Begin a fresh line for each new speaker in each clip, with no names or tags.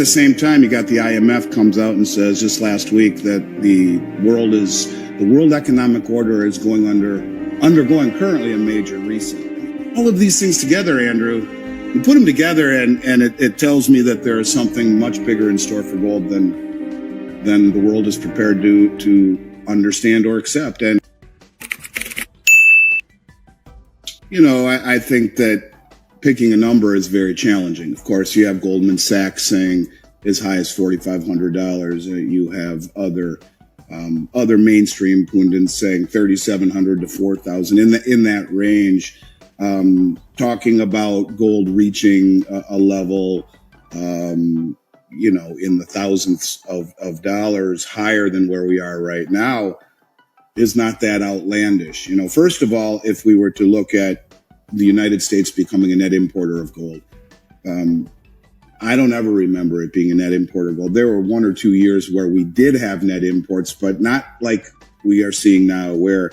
the same time, you got the IMF comes out and says just last week that the world economic order is undergoing currently a major reset. All of these things together, Andrew, you put them together, and it tells me that there is something much bigger in store for gold than the world is prepared to understand or accept. And I think that picking a number is very challenging. Of course, you have Goldman Sachs saying as high as $4,500. You have other mainstream pundits saying $3,700 to $4,000 in that range. Talking about gold reaching a level, in the thousands of dollars higher than where we are right now is not that outlandish. First of all, if we were to look at the United States becoming a net importer of gold, I don't ever remember it being a net importer of gold. There were 1 or 2 years where we did have net imports, but not like we are seeing now, where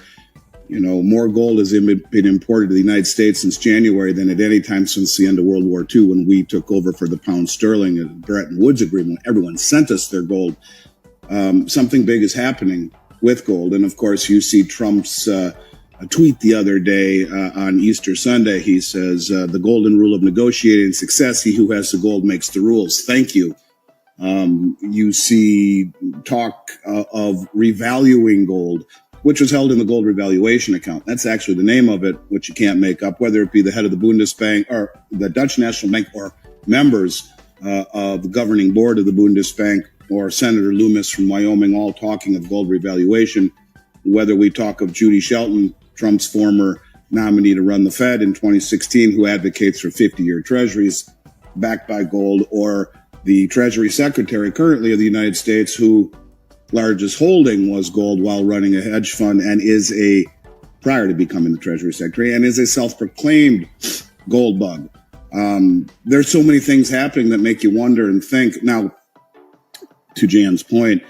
more gold has been imported to the United States since January than at any time since the end of World War II, when we took over for the pound sterling and the Bretton Woods Agreement. Everyone sent us their gold. Something big is happening with gold. And of course, you see Trump's tweet the other day on Easter Sunday. He says, the golden rule of negotiating success, he who has the gold makes the rules. Thank you. You see talk of revaluing gold, which was held in the gold revaluation account. That's actually the name of it, which you can't make up, whether it be the head of the Bundesbank or the Dutch National Bank or members of the governing board of the Bundesbank or Senator Loomis from Wyoming, all talking of gold revaluation. Whether we talk of Judy Shelton, Trump's former nominee to run the Fed in 2016, who advocates for 50-year treasuries backed by gold, or the Treasury Secretary currently of the United States, who largest holding was gold while running a hedge fund and prior to becoming the Treasury Secretary, and is a self-proclaimed gold bug. There's so many things happening that make you wonder and think. Now, to Jan's point,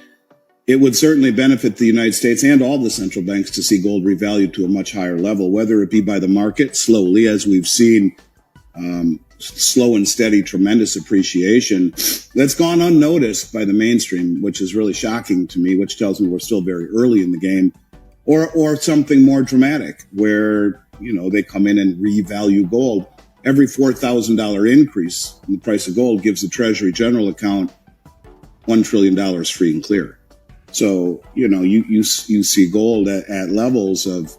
it would certainly benefit the United States and all the central banks to see gold revalued to a much higher level, whether it be by the market slowly, as we've seen slow and steady, tremendous appreciation that's gone unnoticed by the mainstream, which is really shocking to me, which tells me we're still very early in the game, or something more dramatic where, they come in and revalue gold. Every $4,000 increase in the price of gold gives the Treasury General account $1 trillion free and clear. So, you see gold at levels of,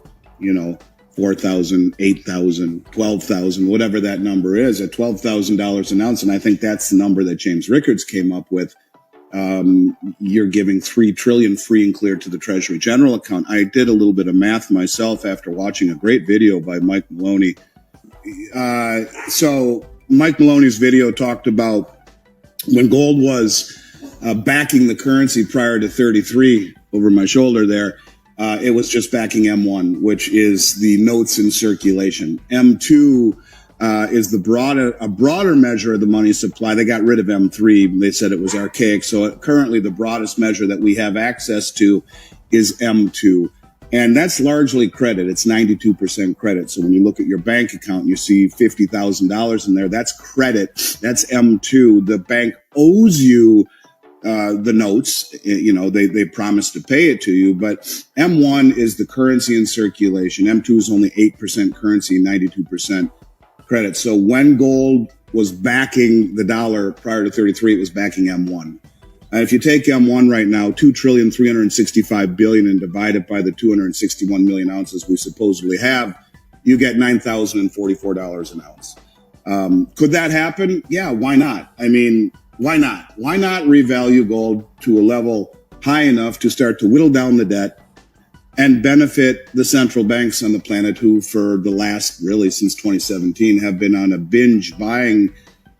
4,000, 8,000, 12,000, whatever that number is, at $12,000 an ounce. And I think that's the number that James Rickards came up with. You're giving $3 trillion free and clear to the Treasury General account. I did a little bit of math myself after watching a great video by Mike Maloney. So Mike Maloney's video talked about when gold was backing the currency prior to 33 over my shoulder there. It was just backing M1, which is the notes in circulation. M2 is a broader measure of the money supply. They got rid of M3. They said it was archaic. So currently the broadest measure that we have access to is M2. And that's largely credit. It's 92% credit. So when you look at your bank account and you see $50,000 in there, that's credit. That's M2. The bank owes you the notes, they promise to pay it to you, but M1 is the currency in circulation. M2 is only 8% currency, 92% credit. So when gold was backing the dollar prior to 33, it was backing M1. If you take M1 right now, 2,365 billion, and divide it by the 261 million ounces we supposedly have, you get $9,044 an ounce. Could that happen? Yeah, why not? I mean, why not? Why not revalue gold to a level high enough to start to whittle down the debt and benefit the central banks on the planet, who for the last, really since 2017, have been on a binge buying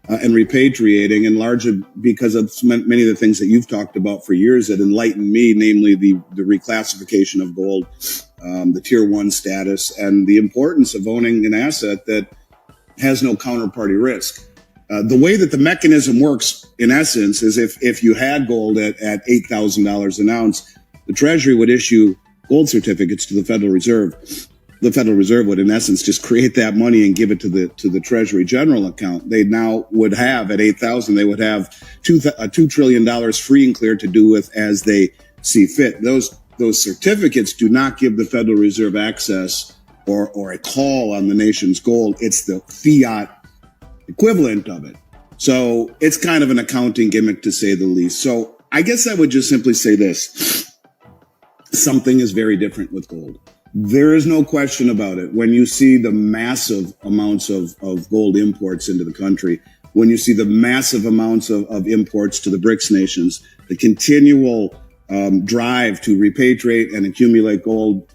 and repatriating, and largely because of many of the things that you've talked about for years that enlightened me, namely the reclassification of gold, the tier 1 status, and the importance of owning an asset that has no counterparty risk. The way that the mechanism works, in essence, is if you had gold at $8,000 an ounce, the Treasury would issue gold certificates to the Federal Reserve the Federal Reserve would, in essence, just create that money and give it to the Treasury General account. They now would have, at 8,000, they would have $2 trillion free and clear to do with as they see fit. Those certificates do not give the Federal Reserve access or a call on the nation's gold. It's the fiat equivalent of it. So it's kind of an accounting gimmick, to say the least. So I guess I would just simply say this. Something is very different with gold. There is no question about it. When you see the massive amounts of gold imports into the country, when you see the massive amounts of imports to the BRICS nations, the continual drive to repatriate and accumulate gold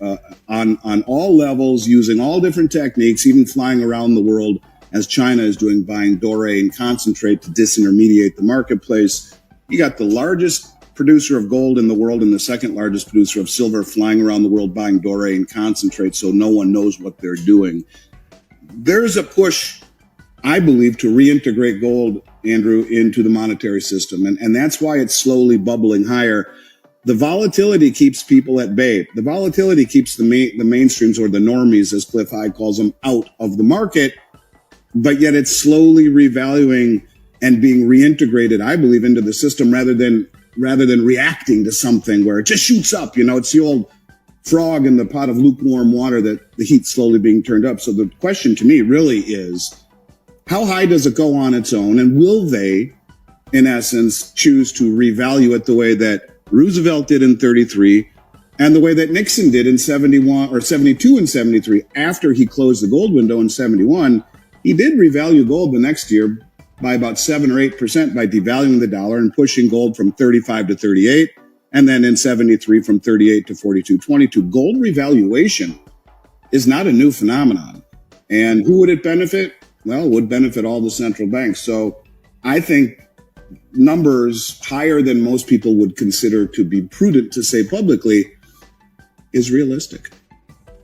on all levels, using all different techniques, even flying around the world, as China is doing, buying doré and concentrate to disintermediate the marketplace. You got the largest producer of gold in the world and the second largest producer of silver flying around the world buying doré and concentrate, so no one knows what they're doing. There's a push, I believe, to reintegrate gold, Andrew, into the monetary system, and that's why it's slowly bubbling higher. The volatility keeps people at bay. The volatility keeps the mainstreams, or the normies, as Cliff Hyde calls them, out of the market, but yet it's slowly revaluing and being reintegrated, I believe, into the system rather than reacting to something where it just shoots up. You know, it's the old frog in the pot of lukewarm water that the heat's slowly being turned up. So the question to me really is, how high does it go on its own? And will they, in essence, choose to revalue it the way that Roosevelt did in 33 and the way that Nixon did in 71 or 72 and 73? After he closed the gold window in 71, he did revalue gold the next year by about 7 or 8% by devaluing the dollar and pushing gold from 35 to 38. And then in 73 from 38 to 42.22. Gold revaluation is not a new phenomenon. And who would it benefit? Well, it would benefit all the central banks. So I think numbers higher than most people would consider to be prudent to say publicly is realistic.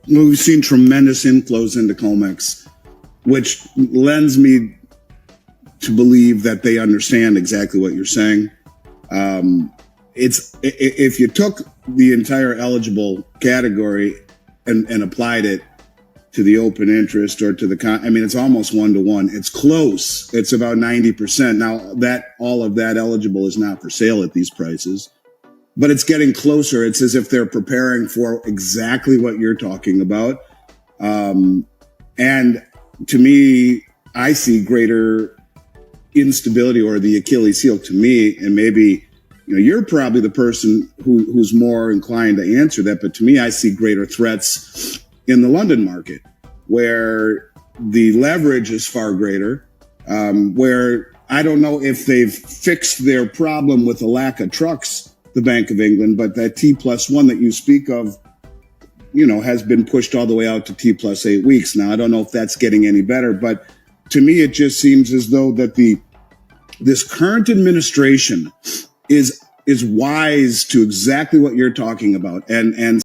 We've seen tremendous inflows into COMEX, which lends me to believe that they understand exactly what you're saying. If you took the entire eligible category and applied it to the open interest or to it's almost 1-to-1. It's close. It's about 90%. Now that all of that eligible is not for sale at these prices, but it's getting closer. It's as if they're preparing for exactly what you're talking about. And to me, I see greater instability, or the Achilles heel to me, and maybe you're probably the person who's more inclined to answer that, but to me, I see greater threats in the London market, where the leverage is far greater, where I don't know if they've fixed their problem with the lack of trucks, the Bank of England, but that T+1 that you speak of, has been pushed all the way out to T+8 weeks. Now, I don't know if that's getting any better, but to me, it just seems as though that this current administration is wise to exactly what you're talking about, and